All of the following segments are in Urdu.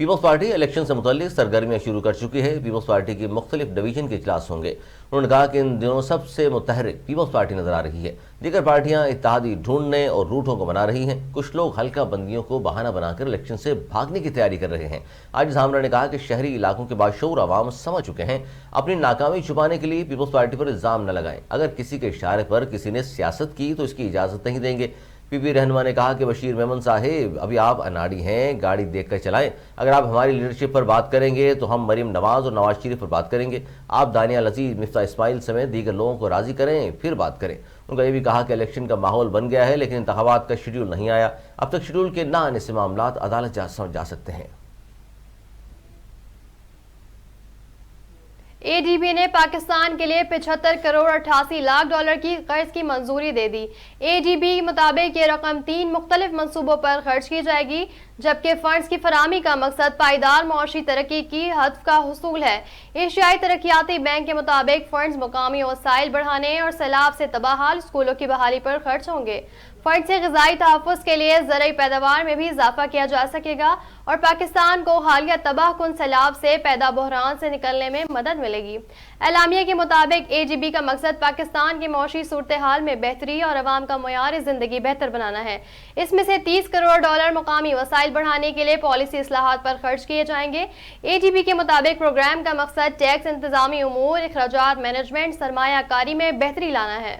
پیپلز پارٹی الیکشن سے متعلق سرگرمیاں شروع کر چکی ہے۔ پیپلز پارٹی کی مختلف ڈویژن کے اجلاس ہوں گے۔ انہوں نے کہا کہ ان دنوں سب سے متحرک پیپلز پارٹی نظر آ رہی ہے۔ دیگر پارٹیاں اتحادی ڈھونڈنے اور روٹوں کو بنا رہی ہیں۔ کچھ لوگ حلقہ بندیوں کو بہانہ بنا کر الیکشن سے بھاگنے کی تیاری کر رہے ہیں۔ آج ذامرہ نے کہا کہ شہری علاقوں کے باشعور عوام سمجھ چکے ہیں، اپنی ناکامی چھپانے کے لیے پیپلز پارٹی پر الزام نہ لگائیں۔ اگر کسی کے اشارے پر کسی نے سیاست کی تو اس کی اجازت نہیں دیں گے۔ پی پی رہنما نے کہا کہ بشیر میمن صاحب، ابھی آپ اناڑی ہیں، گاڑی دیکھ کر چلائیں۔ اگر آپ ہماری لیڈرشپ پر بات کریں گے تو ہم مریم نواز اور نواز شریف پر بات کریں گے۔ آپ دانیہ عزیز، مفتاح اسماعیل سمیت دیگر لوگوں کو راضی کریں، پھر بات کریں۔ ان کا یہ بھی کہا کہ الیکشن کا ماحول بن گیا ہے لیکن انتخابات کا شیڈول نہیں آیا۔ اب تک شیڈول کے نہ آنے سے معاملات عدالت جا سکتے ہیں۔ اے ڈی بی نے پاکستان کے لیے 75 کروڑ 88 لاکھ ڈالر کی قرض کی منظوری دے دی۔ اے ڈی بی کے مطابق یہ رقم 3 مختلف منصوبوں پر خرچ کی جائے گی، جبکہ فنڈز کی فراہمی کا مقصد پائیدار معاشی ترقی کی ہدف کا حصول ہے۔ ایشیائی ترقیاتی بینک کے مطابق فنڈز مقامی وسائل بڑھانے اور سیلاب سے تباہ حال اسکولوں کی بحالی پر خرچ ہوں گے۔ فنڈ سے غذائی تحفظ کے لیے زرعی پیداوار میں بھی اضافہ کیا جا سکے گا اور پاکستان کو حالیہ تباہ کن سیلاب سے پیدا بحران سے نکلنے میں مدد ملے گی۔ اعلامیہ کے مطابق اے جی بی کا مقصد پاکستان کی معاشی صورتحال میں بہتری اور عوام کا معیار زندگی بہتر بنانا ہے۔ اس میں سے 30 کروڑ ڈالر مقامی وسائل بڑھانے کے لیے پالیسی اصلاحات پر خرچ کیے جائیں گے۔ اے جی بی کے مطابق پروگرام کا مقصد ٹیکس انتظامی امور، اخراجات مینجمنٹ، سرمایہ کاری میں بہتری لانا ہے۔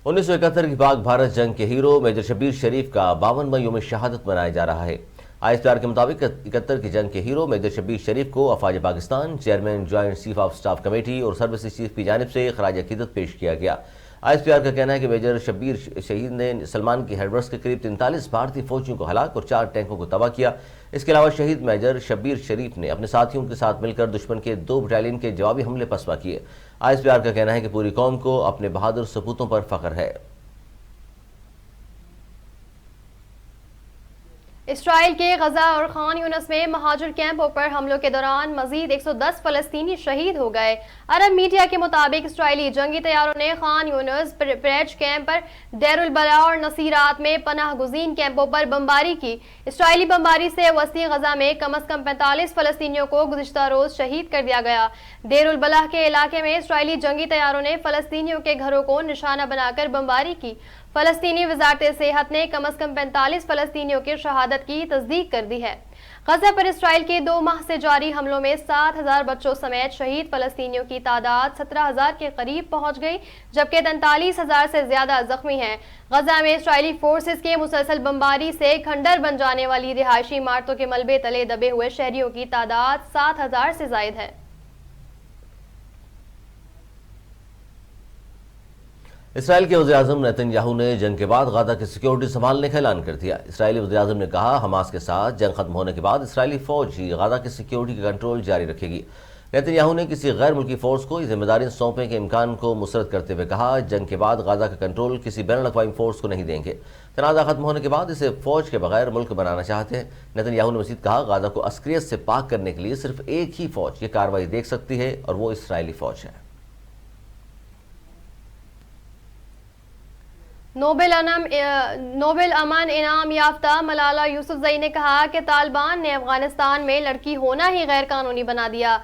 1971 کی پاک بھارت جنگ کے ہیرو میجر شبیر شریف کا 52واں یوم شہادت منایا جا رہا ہے۔ آئی ایس پی آر کے مطابق 71 کی جنگ کے ہیرو میجر شبیر شریف کو افواج Pakistan, chairman joint chief of staff committee اور سروسز چیف کی جانب سے خراج عقیدت پیش کیا گیا۔ آئی ایس پی آر کا کہنا ہے کہ میجر شبیر شہید نے سلمان کی ہیڈورس کے قریب 43 بھارتی فوجیوں کو ہلاک اور 4 ٹینکوں کو تباہ کیا۔ اس کے علاوہ شہید میجر شبیر شریف نے اپنے ساتھیوں کے ساتھ مل کر دشمن کے 2 بٹالین کے جوابی حملے پسپا کیے۔ آئی ایس پی آر کا کہنا ہے کہ پوری قوم کو اپنے بہادر سپوتوں پر فخر ہے۔ اسرائیل کے غزہ اور خان یونس میں مہاجر کیمپوں پر حملوں کے دوران مزید 110 فلسطینی شہید ہو گئے۔ عرب میڈیا کے مطابق اسرائیلی جنگی طیاروں نے خان یونس، پریچ کیمپ پر، دیر البلاء اور نصیرات میں پناہ گزین کیمپوں پر بمباری کی۔ اسرائیلی بمباری سے وسطی غزہ میں کم از کم 45 فلسطینیوں کو گزشتہ روز شہید کر دیا گیا۔ دیر البلاء کے علاقے میں اسرائیلی جنگی طیاروں نے فلسطینیوں کے گھروں کو نشانہ بنا کر بمباری کی۔ فلسطینی وزارت صحت نے کم از کم 45 فلسطینیوں کی شہادت کی تصدیق کر دی ہے۔ غزہ پر اسرائیل کے 2 ماہ سے جاری حملوں میں 7,000 بچوں سمیت شہید فلسطینیوں کی تعداد 17,000 کے قریب پہنچ گئی، جبکہ 43,000 سے زیادہ زخمی ہیں۔ غزہ میں اسرائیلی فورسز کے مسلسل بمباری سے کھنڈر بن جانے والی رہائشی عمارتوں کے ملبے تلے دبے ہوئے شہریوں کی تعداد 7,000 سے زائد ہے۔ اسرائیل کے وزیراعظم نیتن یاہو نے جنگ کے بعد غزہ کی سیکیورٹی سنبھالنے کا اعلان کر دیا۔ اسرائیلی وزیراعظم نے کہا، حماس کے ساتھ جنگ ختم ہونے کے بعد اسرائیلی فوج ہی غزہ کی سیکیورٹی کا کنٹرول جاری رکھے گی۔ نیتن یاہو نے کسی غیر ملکی فورس کو یہ ذمہ داریاں سونپنے کے امکان کو مسترد کرتے ہوئے کہا، جنگ کے بعد غزہ کا کنٹرول کسی بین الاقوامی فورس کو نہیں دیں گے۔ تنازع ختم ہونے کے بعد اسے فوج کے بغیر ملک بنانا چاہتے ہیں۔ نیتن یاہو نے مزید کہا، غزہ کو عسکریت سے پاک کرنے کے لیے صرف ایک ہی فوج یہ کارروائی دیکھ سکتی ہے اور وہ اسرائیلی فوج ہے۔ نوبل امن انعام یافتہ ملالہ یوسفزئی نے کہا کہ طالبان نے افغانستان میں لڑکی ہونا ہی غیر قانونی بنا دیا۔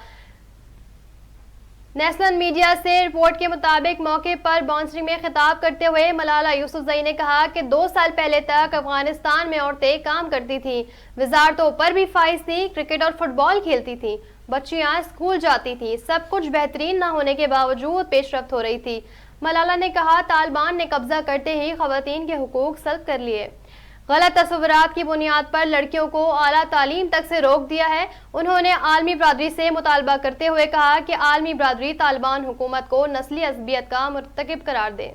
نیشنل میڈیا سے رپورٹ کے مطابق موقع پر بانسری میں خطاب کرتے ہوئے ملالہ یوسفزئی نے کہا کہ 2 سال پہلے تک افغانستان میں عورتیں کام کرتی تھیں، وزارتوں پر بھی فائز تھیں، کرکٹ اور فٹ بال کھیلتی تھیں، بچیاں اسکول جاتی تھیں، سب کچھ بہترین نہ ہونے کے باوجود پیش رفت ہو رہی تھی۔ ملالہ نے کہا، طالبان نے قبضہ کرتے ہی خواتین کے حقوق سلب کر لیے، غلط تصورات کی بنیاد پر لڑکیوں کو اعلیٰ تعلیم تک سے روک دیا ہے۔ انہوں نے عالمی برادری سے مطالبہ کرتے ہوئے کہا کہ عالمی برادری طالبان حکومت کو نسلی عصبیت کا مرتکب قرار دے۔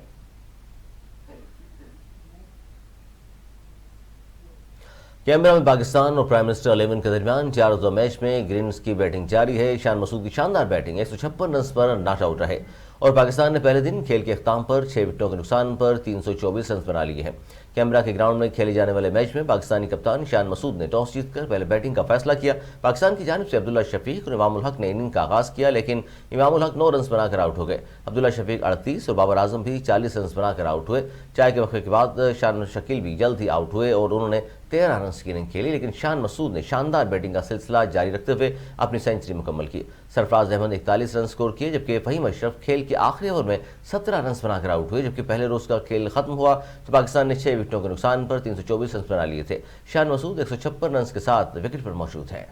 کینبرا میں پاکستان اور پرائم منسٹر 11 کے درمیان 4 روزہ میچ میں گرینز کی بیٹنگ جاری ہے۔ شان مسعود کی شاندار batting 156 runs per not out رہے۔ اور پاکستان نے پہلے دن کھیل کے اختتام پر 6 وکٹوں کے نقصان پر 324 رنز بنا لیے ہیں۔ کیمرا کے گراؤنڈ میں کھیلے جانے والے میچ میں پاکستانی کپتان شان مسعود نے ٹاس جیت کر پہلے بیٹنگ کا فیصلہ کیا۔ پاکستان کی جانب سے عبداللہ شفیق اور امام الحق نے اننگ کا آغاز کیا، لیکن امام الحق 9 رنز بنا کر آؤٹ ہو گئے۔ عبداللہ شفیق 38 اور بابر اعظم بھی 40 رنز بنا کر آؤٹ ہوئے۔ چائے کے وقفے کے بعد شان شکیل بھی جلد ہی آؤٹ ہوئے اور انہوں نے 13 رنز کی اننگ کھیلی، لیکن شان مسعود نے شاندار بیٹنگ کا سلسلہ جاری رکھتے ہوئے اپنی سینچری مکمل کی۔ سرفراز احمد نے 41 رن سکور کیے، جبکہ فہیم اشرف کھیل کے آخری اوور میں 17 رنز بنا کر آؤٹ ہوئے۔ جبکہ پہلے روز کا کھیل ختم ہوا تو پاکستان نے 6 وکٹوں کے نقصان پر 324 رنز بنا لیے تھے۔ شان مسعود 156 رنز کے ساتھ وکٹ پر موجود ہے۔